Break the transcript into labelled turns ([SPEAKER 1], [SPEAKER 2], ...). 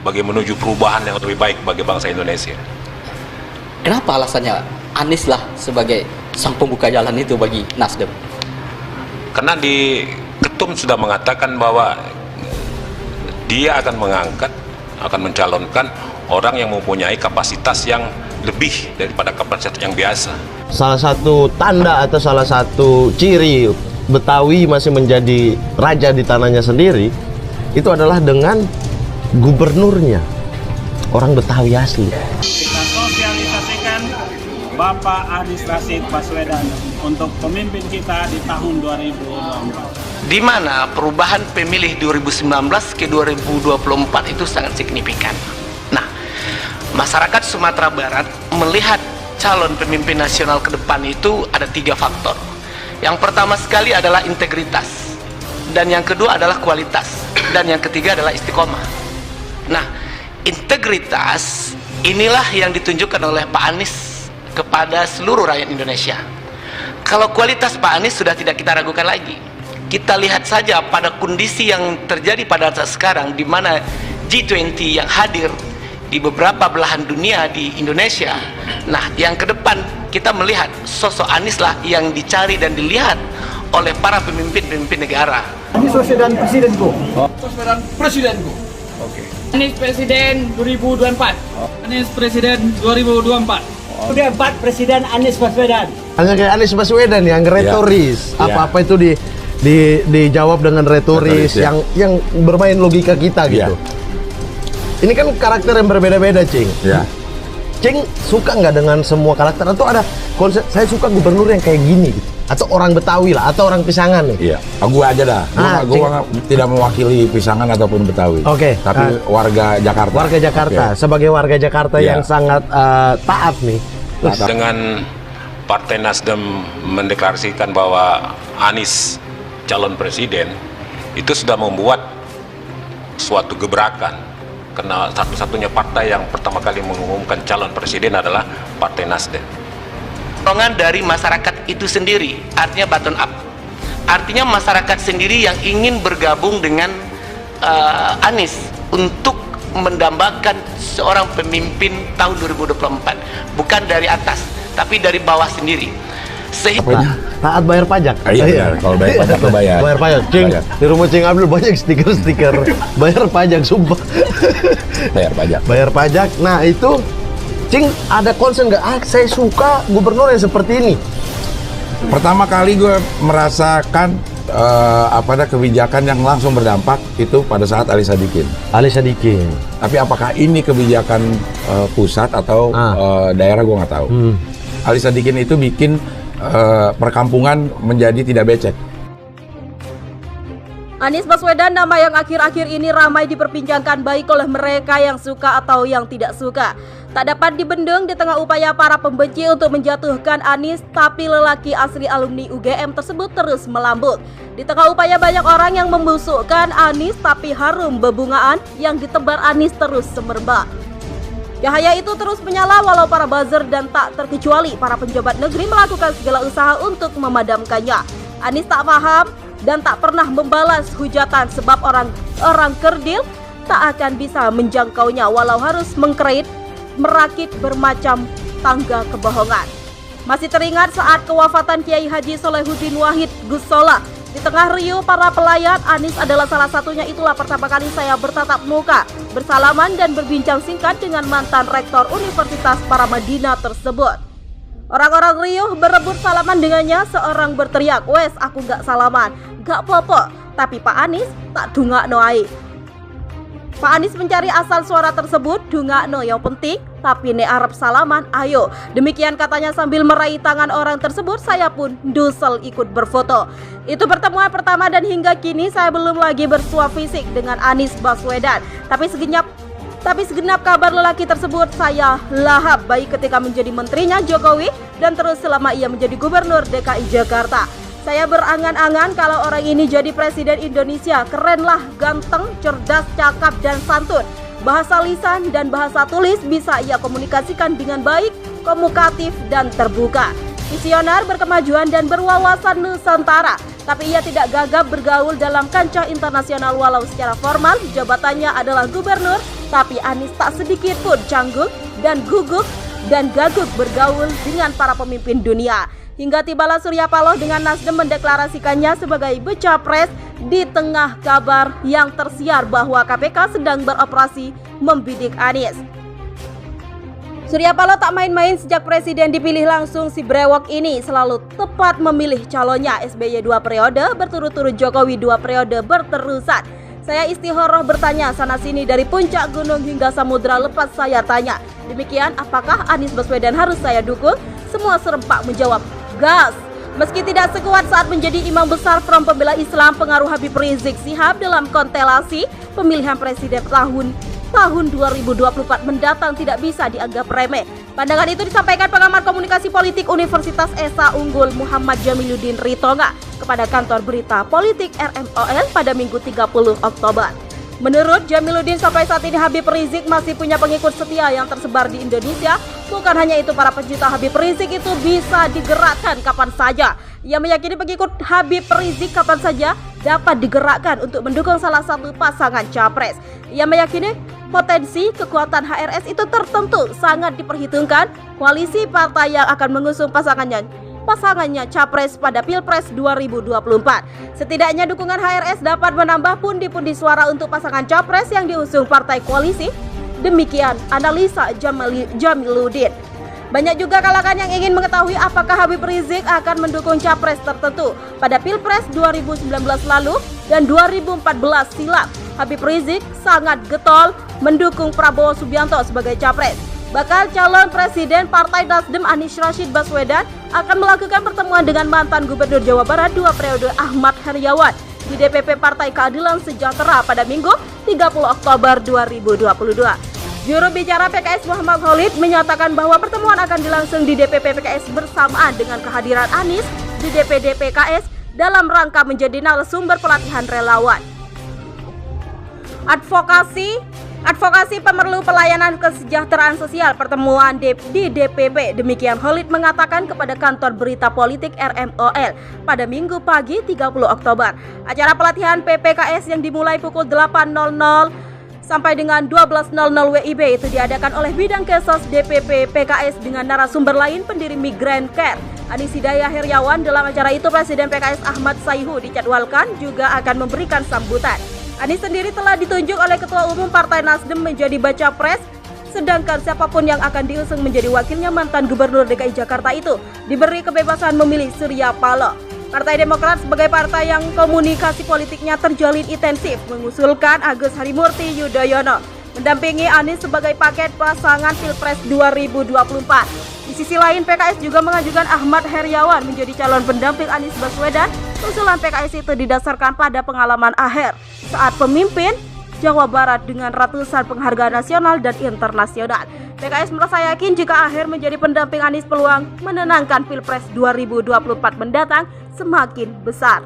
[SPEAKER 1] bagi menuju perubahan yang lebih baik bagi bangsa Indonesia.
[SPEAKER 2] Kenapa alasannya Anies lah sebagai sang pembuka jalan itu bagi Nasdem?
[SPEAKER 1] Karena di Ketum sudah mengatakan bahwa dia akan mencalonkan orang yang mempunyai kapasitas yang lebih daripada kapasitas yang biasa.
[SPEAKER 3] Salah satu tanda atau salah satu ciri Betawi masih menjadi raja di tanahnya sendiri itu adalah dengan gubernurnya orang Betawi asli.
[SPEAKER 4] Kita sosialisasikan Bapak Anies Rashid Baswedan untuk pemimpin kita di tahun 2024.
[SPEAKER 5] Di mana perubahan pemilih 2019 ke 2024 itu sangat signifikan. Nah, masyarakat Sumatera Barat melihat calon pemimpin nasional ke depan itu ada 3 faktor. Yang pertama sekali adalah integritas, dan yang kedua adalah kualitas, dan yang ketiga adalah istiqomah. Nah, integritas inilah yang ditunjukkan oleh Pak Anies kepada seluruh rakyat Indonesia. Kalau kualitas Pak Anies sudah tidak kita ragukan lagi. Kita lihat saja pada kondisi yang terjadi pada saat sekarang, di mana G20 yang hadir di beberapa belahan dunia di Indonesia. Nah, yang ke depan kita melihat sosok Anies lah yang dicari dan dilihat oleh para pemimpin-pemimpin negara.
[SPEAKER 6] Anies Baswedan presidenku.
[SPEAKER 7] Baswedan presidenku.
[SPEAKER 6] Oke.
[SPEAKER 7] Anies presiden 2024. Anies presiden 2024.
[SPEAKER 6] 2024 presiden Anies Baswedan.
[SPEAKER 3] Hanya kayak Anies Baswedan yang retoris. Apa-apa itu dijawab dengan retoris yang bermain logika kita gitu. Ini kan karakter yang berbeda-beda, Cing. Cing suka nggak dengan semua karakter atau ada konsep? Saya suka gubernur yang kayak gini gitu. Atau orang Betawi lah, atau orang Pisangan nih.
[SPEAKER 8] Iya, gue aja dah. Gue tidak mewakili Pisangan ataupun Betawi.
[SPEAKER 3] Oke.
[SPEAKER 8] Tapi warga Jakarta.
[SPEAKER 3] Warga Jakarta, sebagai warga Jakarta yang sangat taat nih.
[SPEAKER 1] Dengan Partai Nasdem mendeklarasikan bahwa Anies calon presiden, itu sudah membuat suatu gebrakan. Karena satu-satunya partai yang pertama kali mengumumkan calon presiden adalah Partai Nasdem.
[SPEAKER 5] Dorongan dari masyarakat itu sendiri, artinya bottom up. Artinya masyarakat sendiri yang ingin bergabung dengan Anies untuk mendambakan seorang pemimpin tahun 2024, bukan dari atas, tapi dari bawah sendiri. Sehingga
[SPEAKER 3] taat bayar pajak.
[SPEAKER 8] Iya, kalau bayar pajak tuh bayar.
[SPEAKER 3] Bayar pajak, Cing. Di rumah Cing Abdul banyak stiker-stiker bayar pajak, sumpah.
[SPEAKER 8] Bayar pajak.
[SPEAKER 3] Bayar pajak. Nah, itu Cing ada concern nggak? Saya suka gubernur yang seperti ini.
[SPEAKER 8] Pertama kali gue merasakan kebijakan yang langsung berdampak itu pada saat Ali Sadikin.
[SPEAKER 3] Ali Sadikin.
[SPEAKER 8] Tapi apakah ini kebijakan pusat atau daerah, gue nggak tahu. Ali Sadikin itu bikin perkampungan menjadi tidak becek.
[SPEAKER 9] Anies Baswedan, nama yang akhir-akhir ini ramai diperbincangkan baik oleh mereka yang suka atau yang tidak suka. Tak dapat dibendung di tengah upaya para pembenci untuk menjatuhkan Anies, tapi lelaki asli alumni UGM tersebut terus melambung. Di tengah upaya banyak orang yang membusukkan Anies, tapi harum bebungaan yang ditebar Anies terus semerbak. Cahaya itu terus menyala walau para buzzer dan tak terkecuali para penjabat negeri melakukan segala usaha untuk memadamkannya. Anies tak paham dan tak pernah membalas hujatan sebab orang kerdil tak akan bisa menjangkaunya walau harus merakit bermacam tangga kebohongan. Masih teringat saat kewafatan Kiai Haji Solehuddin Wahid Gusola. Di tengah riuh para pelayan, Anies adalah salah satunya. Itulah pertama kali saya bertatap muka, bersalaman dan berbincang singkat dengan mantan rektor Universitas Paramadina tersebut. Orang-orang riuh berebut salaman dengannya, seorang berteriak, "Wes, aku gak salaman." Gak popo, tapi Pak Anies tak dungakno ae. Pak Anies mencari asal suara tersebut, dungakno yang penting, tapi nek arep salaman, ayo. Demikian katanya sambil meraih tangan orang tersebut, saya pun dusel ikut berfoto. Itu pertemuan pertama dan hingga kini saya belum lagi bersua fisik dengan Anies Baswedan. Tapi segenap kabar lelaki tersebut saya lahap, baik ketika menjadi menterinya Jokowi dan terus selama ia menjadi gubernur DKI Jakarta. Saya berangan-angan kalau orang ini jadi presiden Indonesia. Keren lah, ganteng, cerdas, cakap, dan santun. Bahasa lisan dan bahasa tulis bisa ia komunikasikan dengan baik, komunikatif, dan terbuka. Visioner, berkemajuan, dan berwawasan Nusantara. tapi ia tidak gagap bergaul dalam kancah internasional walau secara formal jabatannya adalah gubernur, tapi Anies tak sedikit pun canggung dan gugup dan gaguk bergaul dengan para pemimpin dunia. Hingga tibalah Surya Paloh dengan Nasdem mendeklarasikannya sebagai becapres di tengah kabar yang tersiar bahwa KPK sedang beroperasi membidik Anies. Surya Paloh tak main-main sejak presiden dipilih langsung. Si brewok ini selalu tepat memilih calonnya. SBY 2 periode berturut-turut, Jokowi 2 periode berterusan. Saya istihoroh bertanya sana-sini dari puncak gunung hingga samudra lepas saya tanya. Demikian, apakah Anies Baswedan harus saya dukung? Semua serempak menjawab, gas. Meski tidak sekuat saat menjadi imam besar Front Pembela Islam pengaruh Habib Rizik Syihab dalam konstelasi pemilihan presiden tahun 2024 mendatang tidak bisa dianggap remeh. Pandangan itu disampaikan pengamat komunikasi politik Universitas Esa Unggul Muhammad Jamiluddin Ritonga kepada kantor berita politik RMOL pada Minggu 30 Oktober. Menurut Jamiluddin, sampai saat ini Habib Rizik masih punya pengikut setia yang tersebar di Indonesia. Bukan hanya itu, para pecinta Habib Rizik itu bisa digerakkan kapan saja. Ia meyakini pengikut Habib Rizik kapan saja dapat digerakkan untuk mendukung salah satu pasangan capres. Ia meyakini potensi kekuatan HRS itu tertentu sangat diperhitungkan koalisi partai yang akan mengusung pasangannya capres pada Pilpres 2024. Setidaknya dukungan HRS dapat menambah pundi-pundi suara untuk pasangan capres yang diusung partai koalisi. Demikian analisa Jamiluddin. Banyak juga kalangan yang ingin mengetahui apakah Habib Rizik akan mendukung capres tertentu pada Pilpres 2019 lalu dan 2014 silam. Habib Rizik sangat getol mendukung Prabowo Subianto sebagai capres. Bakal calon presiden Partai Nasdem Anies Rashid Baswedan akan melakukan pertemuan dengan mantan Gubernur Jawa Barat 2 periode Ahmad Heriawan di DPP Partai Keadilan Sejahtera pada Minggu 30 Oktober 2022. Juru bicara PKS Muhammad Khalid menyatakan bahwa pertemuan akan dilangsung di DPP PKS bersamaan dengan kehadiran Anies di DPD PKS dalam rangka menjadi narasumber pelatihan relawan. Advokasi pemerlu pelayanan kesejahteraan sosial pertemuan di DPP. Demikian Khalid mengatakan kepada kantor berita politik RMOL pada Minggu pagi 30 Oktober. Acara pelatihan PPKS yang dimulai pukul 8.00 sampai dengan 12.00 WIB itu diadakan oleh bidang Kesos DPP PKS dengan narasumber lain pendiri Migrant Care Anies Hidayah Heriawan. Dalam acara itu Presiden PKS Ahmad Sayhu dijadwalkan juga akan memberikan sambutan. Anies sendiri telah ditunjuk oleh Ketua Umum Partai Nasdem menjadi baca pres, sedangkan siapapun yang akan diusung menjadi wakilnya mantan Gubernur DKI Jakarta itu diberi kebebasan memilih Surya Paloh. Partai Demokrat sebagai partai yang komunikasi politiknya terjalin intensif mengusulkan Agus Harimurti Yudhoyono mendampingi Anies sebagai paket pasangan Pilpres 2024. Di sisi lain, PKS juga mengajukan Ahmad Heriawan menjadi calon pendamping Anies Baswedan. Usulan PKS itu didasarkan pada pengalaman Aher saat pemimpin Jawa Barat dengan ratusan penghargaan nasional dan internasional. PKS merasa yakin jika Aher menjadi pendamping Anies, peluang menenangkan Pilpres 2024 mendatang semakin besar.